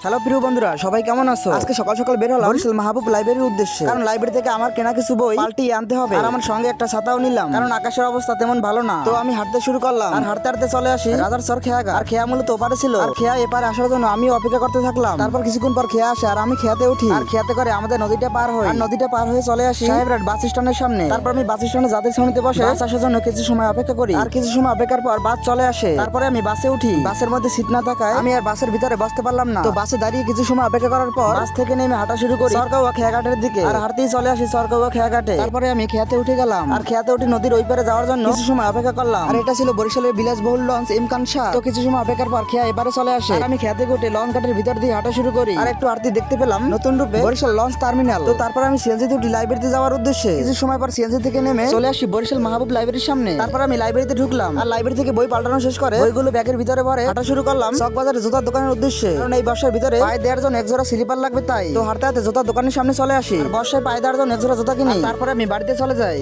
Hello প্রিয় বন্ধুরা, সবাই কেমন আছো? আজকে সকাল সকাল বের হলাম বরিশাল মাহবুব লাইব্রেরির উদ্দেশ্যে, কারণ লাইব্রেরি থেকে আমার কেনা কিছু বই পাল্টিয়ে আনতে হবে। আর আমার সঙ্গে একটা ছাতাও নিলাম, কারণ আকাশের অবস্থা তেমন ভালো না। তো আমি হাঁটতে শুরু করলাম, আর হাঁটতে হাঁটতে চলে আসি রাজার চর খেয়াঘাট। আর খেয়া মূলত ওপারে ছিল, আর খেয়া এপারে আসার জন্য আমি অপেক্ষা করতে থাকলাম। তারপর কিছুক্ষণ পর খেয়া আসে, আর আমি খেয়াতে উঠি, আর খেয়াতে করে আমাদের নদীটা পার হই। আর নদীটা পার হয়ে চলে আসি সাহেবরাট বাস স্ট্যান্ডের সামনে। তারপর আমি বাস স্ট্যান্ডে যাত্রী শ্রেণীতে বসে বাস আসার জন্য কিছু সময় অপেক্ষা করি। আর কিছু সময় অপেক্ষার পর বাস চলে আসে। তারপরে আমি বাসে উঠি। বাসের মধ্যে সিট না থাকায় আমি আর বাসের ভিতরে বসতে পারলাম না। তো বাসে দাঁড়িয়ে কিছু সময় অপেক্ষা করার পর বাস থেকে নেমে হাঁটা শুরু করি সরকাওয়া খেয়াঘাটের দিকে। আর হাঁটতেই চলে আসি সরকাওয়া খেয়াঘাটে। তারপরে আমি খেয়াতে উঠে গেলাম, আর খেয়াতে উঠে নদীর ওই পারে যাওয়ার জন্য কিছু সময় অপেক্ষা করলাম। আর এটা ছিল বরিশালের বিলাসবহুল লঞ্চ ইমকান শাহ। তো কিছু সময় অপেক্ষার পর খেয়া এবারে চলে আসে। আর আমি খেয়াতে উঠে লঞ্চ ঘাটের ভিতর দিয়ে হাঁটা শুরু করি। আর একটু হাঁটতে দেখতে পেলাম নতুন রূপে বরিশাল লঞ্চ টার্মিনাল। তো তারপর আমি সিএনজিতে উঠি লাইব্রেরিতে যাওয়ার উদ্দেশ্যে। কিছু সময় পর সিএনজি থেকে নেমে চলে আসি বরিশাল মাহবুব লাইব্রেরির সামনে। তারপর আমি লাইব্রেরিতে ঢুকলাম, আর লাইব্রেরি থেকে বই পাল্টানো শেষ করে বইগুলো ব্যাগের ভিতরে ভরে হাঁটা শুরু করলাম চকবাজারের জুতার দোকানের উদ্দেশ্যে। কারণ এই বর্ষার ভিতরে পায়ে দেওয়ার জন্য এক জোড়া স্লিপার লাগবে, তাই তো হাঁটতে হাঁটতে জুতার দোকানের সামনে চলে আসি। আর বর্ষায় পায়ে দেওয়ার জন্য এক জোড়া জুতা কিনি। তারপরে আমি বাড়িতে চলে যাই।